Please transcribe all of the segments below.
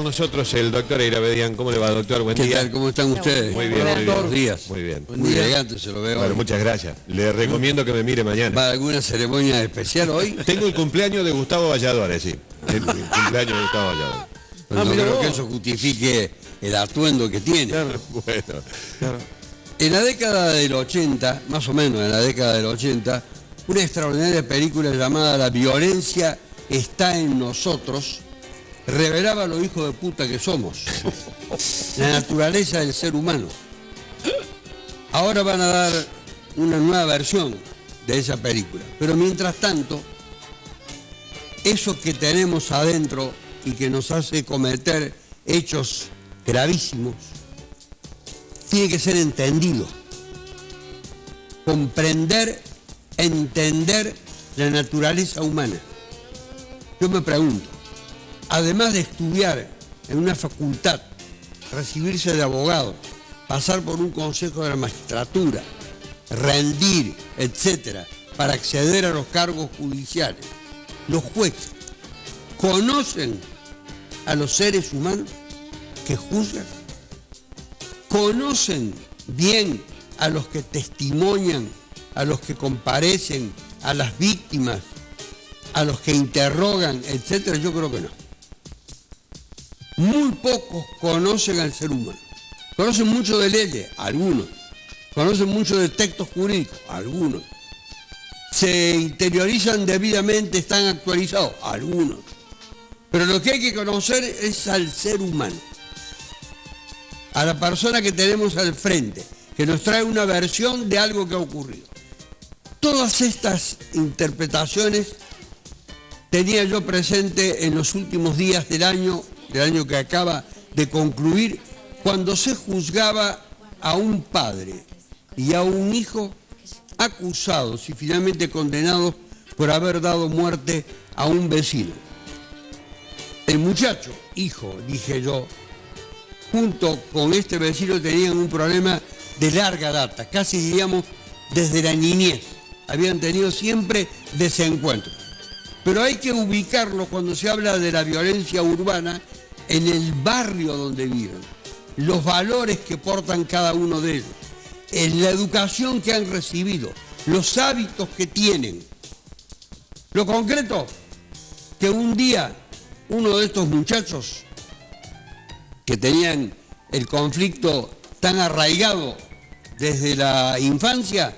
nosotros el doctor Eirabedian. ¿Cómo le va, doctor? Buen día. ¿Qué tal? ¿Cómo están ustedes? Muy bien, muy bien. Buenos días. Muy bien. Muy elegante se lo veo. Bueno, muchas gracias. Le recomiendo que me mire mañana. ¿Va a alguna ceremonia especial hoy? Tengo el cumpleaños de Gustavo Valladores, sí. El cumpleaños de Gustavo Valladores. Pero no creo que eso justifique el atuendo que tiene. Bueno, claro. En la década del 80, más o menos en la década del 80, una extraordinaria película llamada La violencia está en nosotros revelaba lo hijos de puta que somos, la naturaleza del ser humano. Ahora van a dar una nueva versión de esa película, pero mientras tanto, eso que tenemos adentro y que nos hace cometer hechos gravísimos, tiene que ser entendido. Comprender, entender la naturaleza humana. Yo me pregunto, además de estudiar en una facultad, recibirse de abogado, pasar por un consejo de la magistratura, rendir, etcétera, para acceder a los cargos judiciales, los jueces conocen a los seres humanos que juzgan, conocen bien a los que testimonian, a los que comparecen, a las víctimas, a los que interrogan, etcétera. Yo creo que no. Muy pocos conocen al ser humano. Conocen mucho de leyes, algunos. Conocen mucho de textos jurídicos, algunos. Se interiorizan debidamente, están actualizados, algunos. Pero lo que hay que conocer es al ser humano, a la persona que tenemos al frente, que nos trae una versión de algo que ha ocurrido. Todas estas interpretaciones tenía yo presente en los últimos días del año que acaba de concluir, cuando se juzgaba a un padre y a un hijo acusados y finalmente condenados por haber dado muerte a un vecino. El muchacho, hijo, dije yo, junto con este vecino tenían un problema de larga data, casi diríamos desde la niñez. Habían tenido siempre desencuentros. Pero hay que ubicarlo cuando se habla de la violencia urbana en el barrio donde viven, los valores que portan cada uno de ellos, en la educación que han recibido, los hábitos que tienen. Lo concreto, que un día uno de estos muchachos que tenían el conflicto tan arraigado desde la infancia,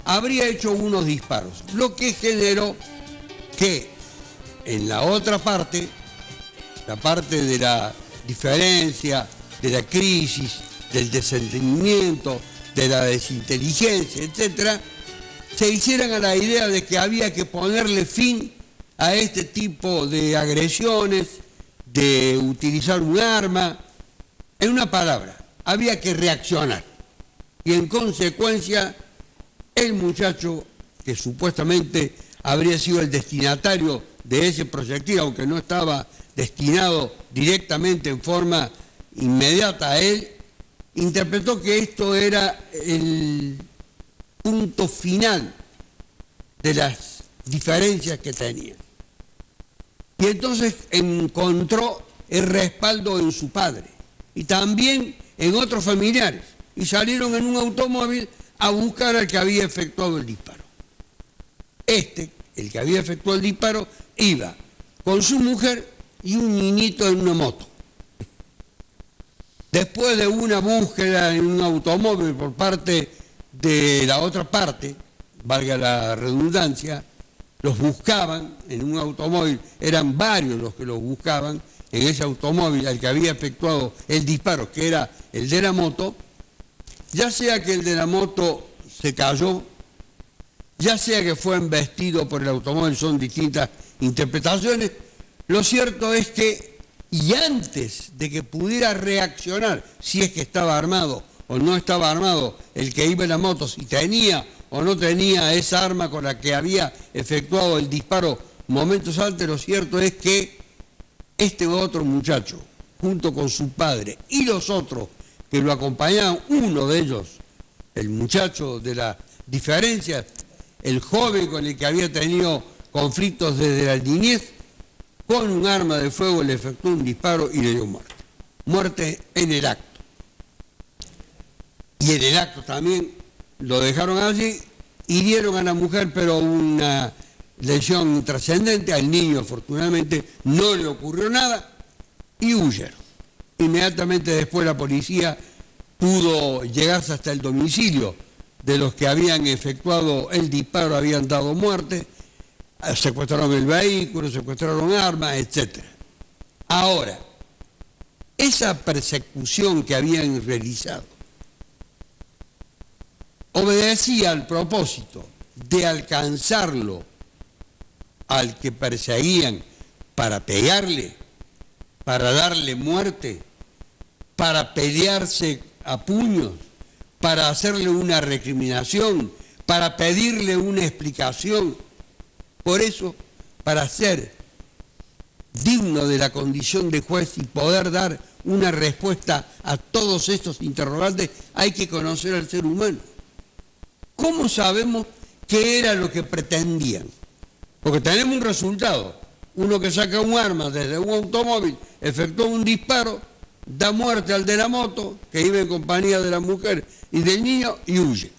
habría hecho unos disparos, lo que generó que en la otra parte, la parte de la diferencia, de la crisis, del desentendimiento, de la desinteligencia, etcétera, se hicieran a la idea de que había que ponerle fin a este tipo de agresiones, de utilizar un arma. En una palabra, había que reaccionar. Y en consecuencia, el muchacho, que supuestamente habría sido el destinatario de ese proyectil, aunque no estaba destinado directamente en forma inmediata a él, interpretó que esto era el punto final de las diferencias que tenía. Y entonces encontró el respaldo en su padre y también en otros familiares, y salieron en un automóvil a buscar al que había efectuado el disparo. El que había efectuado el disparo, iba con su mujer y un niñito en una moto. Después de una búsqueda en un automóvil por parte de la otra parte, valga la redundancia, los buscaban en un automóvil, eran varios los que los buscaban en ese automóvil al que había efectuado el disparo, que era el de la moto, ya sea que el de la moto se cayó, ya sea que fue embestido por el automóvil, son distintas interpretaciones. Lo cierto es que, y antes de que pudiera reaccionar, si es que estaba armado o no estaba armado el que iba en la moto, si tenía o no tenía esa arma con la que había efectuado el disparo momentos antes, lo cierto es que este otro muchacho, junto con su padre y los otros que lo acompañaban, uno de ellos, el muchacho de la diferencia, el joven con el que había tenido conflictos desde la niñez, con un arma de fuego le efectuó un disparo y le dio muerte. Muerte en el acto. Y en el acto también lo dejaron allí, hirieron a la mujer, pero una lesión trascendente. Al niño, afortunadamente, no le ocurrió nada y huyeron. Inmediatamente después la policía pudo llegarse hasta el domicilio de los que habían efectuado el disparo, habían dado muerte, secuestraron el vehículo, secuestraron armas, etc. Ahora, esa persecución que habían realizado obedecía al propósito de alcanzarlo al que perseguían para pegarle, para darle muerte, para pelearse a puños, para hacerle una recriminación, para pedirle una explicación. Por eso, para ser digno de la condición de juez y poder dar una respuesta a todos estos interrogantes, hay que conocer al ser humano. ¿Cómo sabemos qué era lo que pretendían? Porque tenemos un resultado. Uno que saca un arma desde un automóvil, efectúa un disparo, da muerte al de la moto, que iba en compañía de la mujer y del niño, y huye.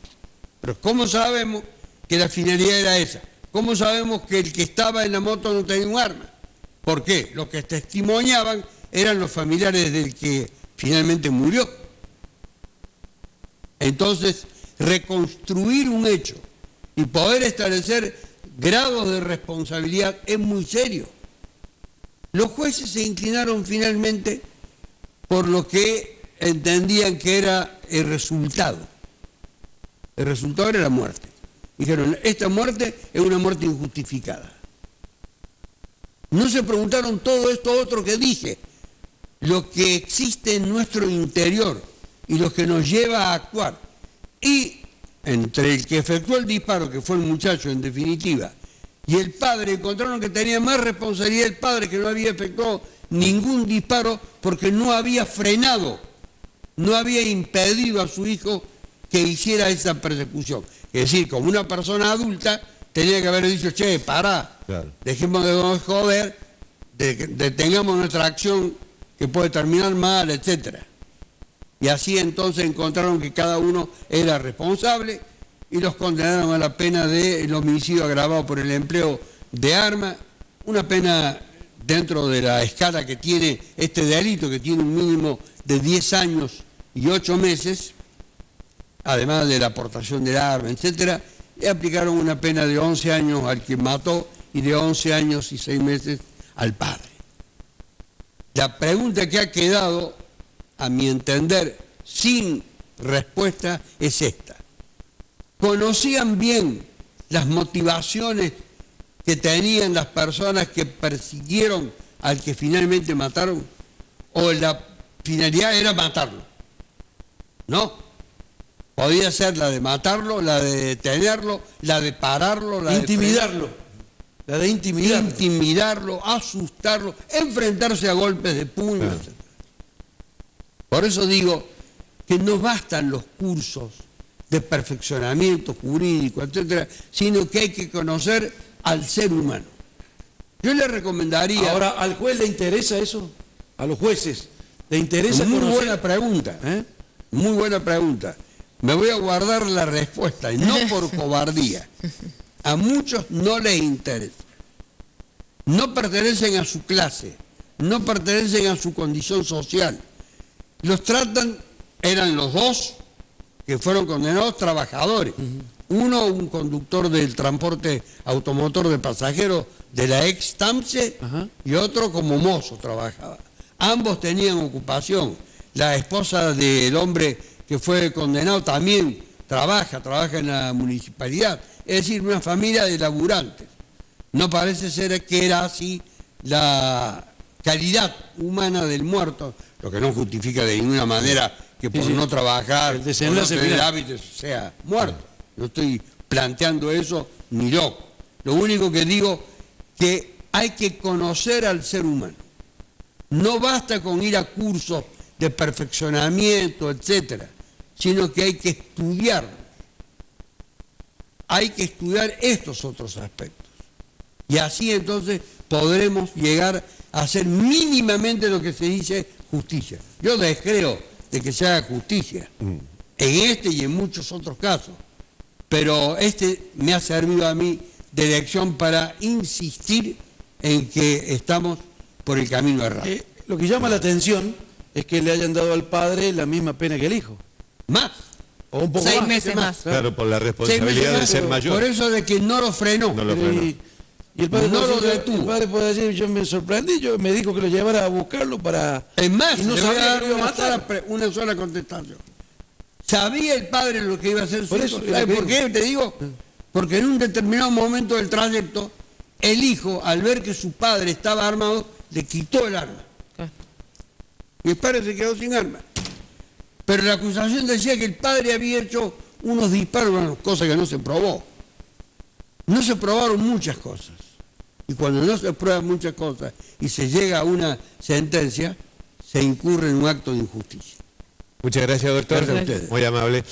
Pero ¿cómo sabemos que la finalidad era esa? ¿Cómo sabemos que el que estaba en la moto no tenía un arma? ¿Por qué? Los que testimoniaban eran los familiares del que finalmente murió. Entonces, reconstruir un hecho y poder establecer grados de responsabilidad es muy serio. Los jueces se inclinaron finalmente por lo que entendían que era el resultado. El resultado era la muerte. Dijeron, esta muerte es una muerte injustificada. No se preguntaron todo esto otro que dije, lo que existe en nuestro interior y lo que nos lleva a actuar. Y entre el que efectuó el disparo, que fue el muchacho en definitiva, y el padre, encontraron que tenía más responsabilidad el padre, que no había efectuado ningún disparo porque no había frenado, no había impedido a su hijo que hiciera esa persecución. Es decir, como una persona adulta, tenía que haber dicho, che, pará, claro, dejemos de joder, detengamos nuestra acción que puede terminar mal, etcétera. Y así entonces encontraron que cada uno era responsable y los condenaron a la pena del homicidio agravado por el empleo de arma, una pena dentro de la escala que tiene este delito, que tiene un mínimo de 10 años y 8 meses, además de la aportación del arma, etcétera. Le aplicaron una pena de 11 años al que mató y de 11 años y 6 meses al padre. La pregunta que ha quedado, a mi entender, sin respuesta es esta. ¿Conocían bien las motivaciones que tenían las personas que persiguieron al que finalmente mataron? ¿O la finalidad era matarlo? No. Podía ser la de matarlo, la de detenerlo, la de pararlo, la intimidarlo. La de intimidarlo. Intimidarlo, asustarlo, enfrentarse a golpes de puño, etc. Por eso digo que no bastan los cursos de perfeccionamiento jurídico, etcétera, sino que hay que conocer al ser humano. Yo le recomendaría... Ahora, ¿al juez le interesa eso? ¿A los jueces le interesa muy conocer? Buena pregunta, muy buena pregunta. Me voy a guardar la respuesta, y no por cobardía. A muchos no les interesa. No pertenecen a su clase, no pertenecen a su condición social. Los tratan, eran los dos que fueron condenados trabajadores. Uno, un conductor del transporte automotor de pasajeros de la ex TAMSE, y otro como mozo trabajaba. Ambos tenían ocupación. La esposa del hombre que fue condenado también trabaja en la municipalidad. Es decir, una familia de laburantes. No parece ser que era así la calidad humana del muerto, lo que no justifica de ninguna manera que por no trabajar, el desenlace por no tener hábitos, sea muerto. No estoy planteando eso ni loco. Lo único que digo que hay que conocer al ser humano. No basta con ir a cursos de perfeccionamiento, etcétera, sino que hay que estudiarlo. Hay que estudiar estos otros aspectos. Y así entonces podremos llegar a hacer mínimamente lo que se dice justicia. Yo descreo de que se haga justicia, en este y en muchos otros casos, pero este me ha servido a mí de lección para insistir en que estamos por el camino errado. Lo que llama la atención es que le hayan dado al padre la misma pena que el hijo. Más. O un poco 6 más. meses más. Claro, por la 6 responsabilidad meses de más, ser mayor. por eso de que no lo frenó. No lo Pero frenó. y el padre No puede lo decir, detuvo. el padre puede decir, yo me sorprendí, me dijo que lo llevara a buscarlo para... Es más, y no le voy a sabía dar que lo iba a matar. una sola contestación. ¿Sabía el padre lo que iba a hacer su Por hijo? eso, ¿Sabes lo que por qué te digo? Porque en un determinado momento del trayecto, el hijo, al ver que su padre estaba armado, le quitó el arma. Claro. Y el padre se quedó sin arma. Pero la acusación decía que el padre había hecho unos disparos, bueno, cosa que no se probó. No se probaron muchas cosas. Y cuando no se prueban muchas cosas y se llega a una sentencia, se incurre en un acto de injusticia. Muchas gracias, doctor. Gracias a ustedes. Muy amable.